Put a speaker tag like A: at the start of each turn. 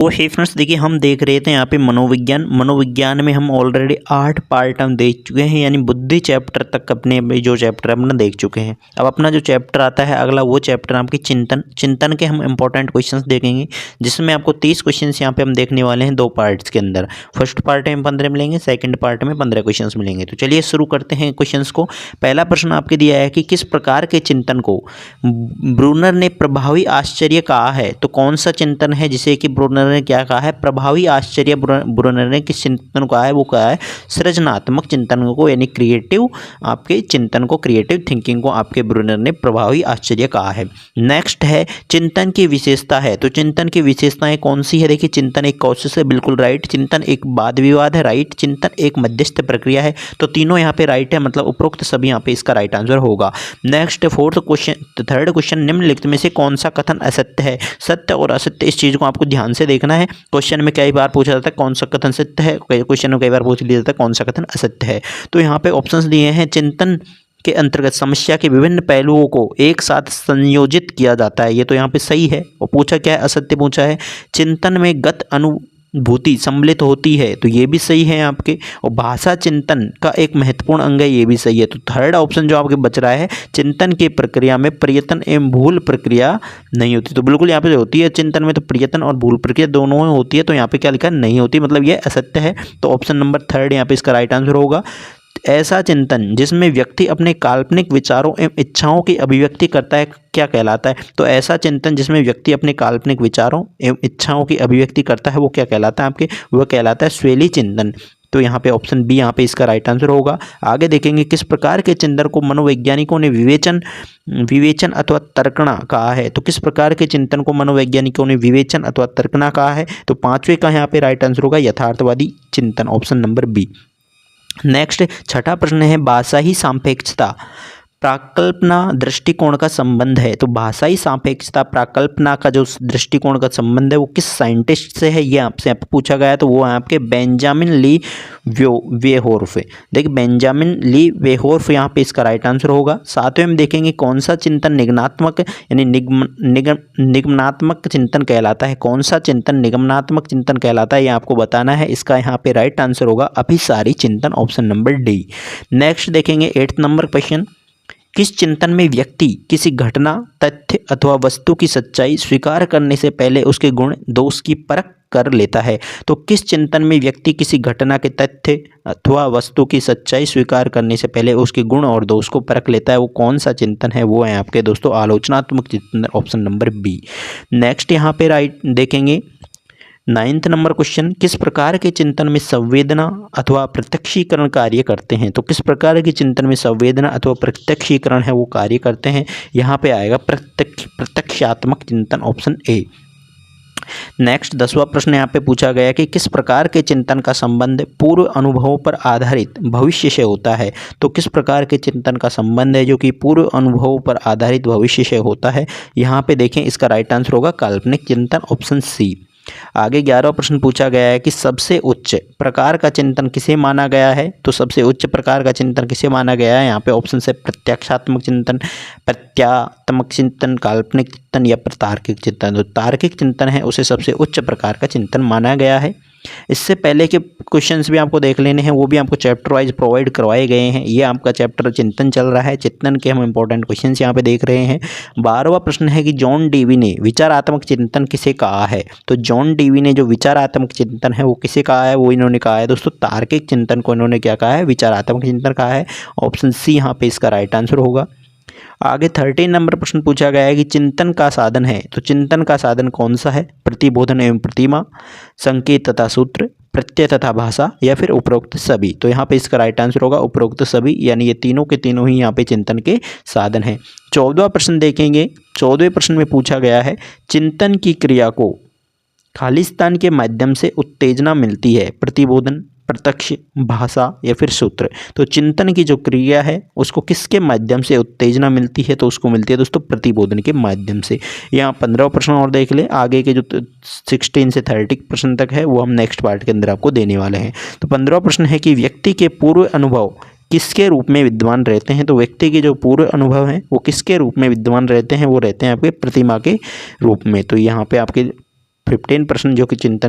A: तो हे फ्रेंड्स, देखिए हम देख रहे थे यहाँ पे मनोविज्ञान में हम ऑलरेडी 8 पार्ट हम देख चुके हैं, यानी बुद्धि चैप्टर तक अपने जो चैप्टर अपना देख चुके हैं। अब अपना जो चैप्टर आता है अगला, वो चैप्टर आपकी चिंतन के हम इंपॉर्टेंट क्वेश्चंस देखेंगे, जिसमें आपको 30 क्वेश्चंस यहाँ पे हम देखने वाले हैं 2 पार्ट्स के अंदर। फर्स्ट पार्ट में 15 मिलेंगे, सेकेंड पार्ट में 15 क्वेश्चन मिलेंगे। तो चलिए शुरू करते हैं क्वेश्चन को। पहला प्रश्न आपके दिया है कि किस प्रकार के चिंतन को ब्रूनर ने प्रभावी आश्चर्य कहा है। तो कौन सा चिंतन है जिसे कि ब्रूनर ने क्या कहा है, प्रभावी आश्चर्य। ब्रूनर ने किस चिंतन को कहा है, वो कहा है सृजनात्मक चिंतन को, यानी क्रिएटिव आपके चिंतन को, क्रिएटिव थिंकिंग को आपके ब्रूनर ने प्रभावी आश्चर्य कहा है। नेक्स्ट है चिंतन की विशेषता है। तो चिंतन की विशेषताएं कौन सी है, देखिए चिंतन एक कॉसेस है, बिल्कुल राइट। चिंतन एक वाद विवाद है, राइट। चिंतन एक मध्यस्थ प्रक्रिया है, तो तीनों यहाँ पे राइट है, मतलब उपरोक्त सभी यहाँ पे इसका राइट आंसर होगा। नेक्स्ट थर्ड क्वेश्चन, निम्नलिखित में से कौन सा कथन असत्य है। सत्य और असत्य, इस चीज को आपको ध्यान से देखना है। क्वेश्चन में कई बार पूछा जाता है कौन सा कथन सत्य है, क्वेश्चन में कई बार पूछ लिया जाता है कौन सा कथन असत्य है। तो यहाँ पे ऑप्शंस दिए हैं, चिंतन के अंतर्गत समस्या के विभिन्न पहलुओं को एक साथ संयोजित किया जाता है, ये तो यहाँ पे सही है। और पूछा क्या है, असत्य पूछा है। चिंतन में गत अनुभूति सम्मिलित होती है, तो ये भी सही है आपके। और भाषा चिंतन का एक महत्वपूर्ण अंग है, ये भी सही है। तो थर्ड ऑप्शन जो आपके बच रहा है, चिंतन की प्रक्रिया में प्रयत्न एवं भूल प्रक्रिया नहीं होती। तो बिल्कुल यहाँ पे जो होती है चिंतन में, तो प्रयत्न और भूल प्रक्रिया दोनों होती है, तो यहाँ पे क्या लिखा है, नहीं होती, मतलब ये असत्य है। तो ऑप्शन नंबर थर्ड यहाँ पे इसका राइट आंसर होगा। ऐसा चिंतन जिसमें व्यक्ति अपने काल्पनिक विचारों एवं इच्छाओं की अभिव्यक्ति करता है, क्या कहलाता है। तो ऐसा चिंतन जिसमें व्यक्ति अपने काल्पनिक विचारों एवं इच्छाओं की अभिव्यक्ति करता है, वो क्या कहलाता है आपके, वो कहलाता है शैली चिंतन। तो यहाँ पे ऑप्शन बी यहाँ पे इसका राइट आंसर होगा। आगे देखेंगे, किस प्रकार के चिंतन को मनोवैज्ञानिकों ने विवेचन अथवा तर्कणा कहा है। तो किस प्रकार के चिंतन को मनोवैज्ञानिकों ने विवेचन अथवा तर्कणा कहा है। तो पांचवें का यहाँ पे राइट आंसर होगा यथार्थवादी चिंतन, ऑप्शन नंबर बी। नेक्स्ट छठा प्रश्न है, भाषाई सापेक्षता प्राकल्पना दृष्टिकोण का संबंध है। तो भाषाई सापेक्षता प्राकल्पना का जो दृष्टिकोण का संबंध है, वो किस साइंटिस्ट से है, ये आपसे पूछा गया है। तो वो है आपके बेंजामिन ली वेहोर्फ। देखिए बेंजामिन ली वेहोर्फ यहाँ पे इसका राइट आंसर होगा। सातवें में देखेंगे कौन सा चिंतन निगमनात्मक यानी निगमनात्मक चिंतन कहलाता है। कौन सा चिंतन निगमनात्मक चिंतन कहलाता है, ये आपको बताना है। इसका यहाँ पे राइट आंसर होगा अभिसारी चिंतन, ऑप्शन नंबर डी। नेक्स्ट देखेंगे 8 नंबर क्वेश्चन, किस चिंतन में व्यक्ति किसी घटना, तथ्य अथवा वस्तु की सच्चाई स्वीकार करने से पहले उसके गुण दोष की परख कर लेता है। तो किस चिंतन में व्यक्ति किसी घटना के तथ्य अथवा वस्तु की सच्चाई स्वीकार करने से पहले उसके गुण और दोष को परख लेता है, वो कौन सा चिंतन है, वो है आपके दोस्तों आलोचनात्मक चिंतन, ऑप्शन नंबर बी। नेक्स्ट यहाँ पे राइट देखेंगे 9th नंबर क्वेश्चन, किस प्रकार के चिंतन में संवेदना अथवा प्रत्यक्षीकरण कार्य करते हैं। तो किस प्रकार के चिंतन में संवेदना अथवा प्रत्यक्षीकरण है वो कार्य करते हैं, यहाँ पे आएगा प्रत्यक्षात्मक चिंतन, ऑप्शन ए। नेक्स्ट 10वां प्रश्न यहाँ पे पूछा गया कि किस प्रकार के चिंतन का संबंध पूर्व अनुभवों पर आधारित भविष्य से होता है। तो किस प्रकार के चिंतन का संबंध है जो कि पूर्व अनुभवों पर आधारित भविष्य से होता है, यहाँ पे देखें इसका राइट आंसर होगा काल्पनिक चिंतन, ऑप्शन सी। आगे 11वां प्रश्न पूछा गया है कि सबसे उच्च प्रकार का चिंतन किसे माना गया है। तो सबसे उच्च प्रकार का चिंतन किसे माना गया है, यहाँ पे ऑप्शन से प्रत्यक्षात्मक चिंतन, प्रत्यात्मक चिंतन, काल्पनिक चिंतन या तार्किक चिंतन। तो तार्किक चिंतन है उसे सबसे उच्च प्रकार का चिंतन माना गया है। इससे पहले के क्वेश्चंस भी आपको देख लेने हैं, वो भी आपको चैप्टर वाइज प्रोवाइड करवाए गए हैं। ये आपका चैप्टर चिंतन चल रहा है, चिंतन के हम इंपॉर्टेंट क्वेश्चंस यहाँ पे देख रहे हैं। 12वां प्रश्न है कि जॉन डीवी ने विचारात्मक चिंतन किसे कहा है। तो जॉन डीवी ने जो विचारात्मक चिंतन है वो किसे कहा है, वो इन्होंने कहा है दोस्तों तार्किक चिंतन को इन्होंने क्या कहा है, विचारात्मक चिंतन कहा है, ऑप्शन सी यहाँ पे इसका राइट आंसर होगा। आगे 13 नंबर प्रश्न पूछा गया है कि चिंतन का साधन है। तो चिंतन का साधन कौन सा है, प्रतिबोधन एवं प्रतिमा, संकेत तथा सूत्र, प्रत्यय तथा भाषा या फिर उपरोक्त सभी। तो यहाँ पे इसका राइट आंसर होगा उपरोक्त सभी, यानी ये तीनों के तीनों ही यहाँ पे चिंतन के साधन हैं। 14वां प्रश्न देखेंगे। 14वें प्रश्न में पूछा गया है चिंतन की क्रिया को खालिस्तान के माध्यम से उत्तेजना मिलती है, प्रतिबोधन, प्रत्यक्ष, भाषा या फिर सूत्र। तो चिंतन की जो क्रिया है उसको किसके माध्यम से उत्तेजना मिलती है, तो उसको मिलती है दोस्तों प्रतिबोधन के माध्यम से। यहाँ 15वां प्रश्न और देख ले, आगे के जो 16 से 30 प्रश्न तक है वो हम नेक्स्ट पार्ट के अंदर आपको देने वाले हैं। तो 15वां प्रश्न है कि व्यक्ति के पूर्व अनुभव किसके रूप में विद्यमान रहते हैं। तो व्यक्ति के जो पूर्व अनुभव हैं वो किसके रूप में विद्यमान रहते हैं, वो रहते हैं आपके प्रतिमा के रूप में। तो यहाँ पे आपके 15% जो कि चिंतन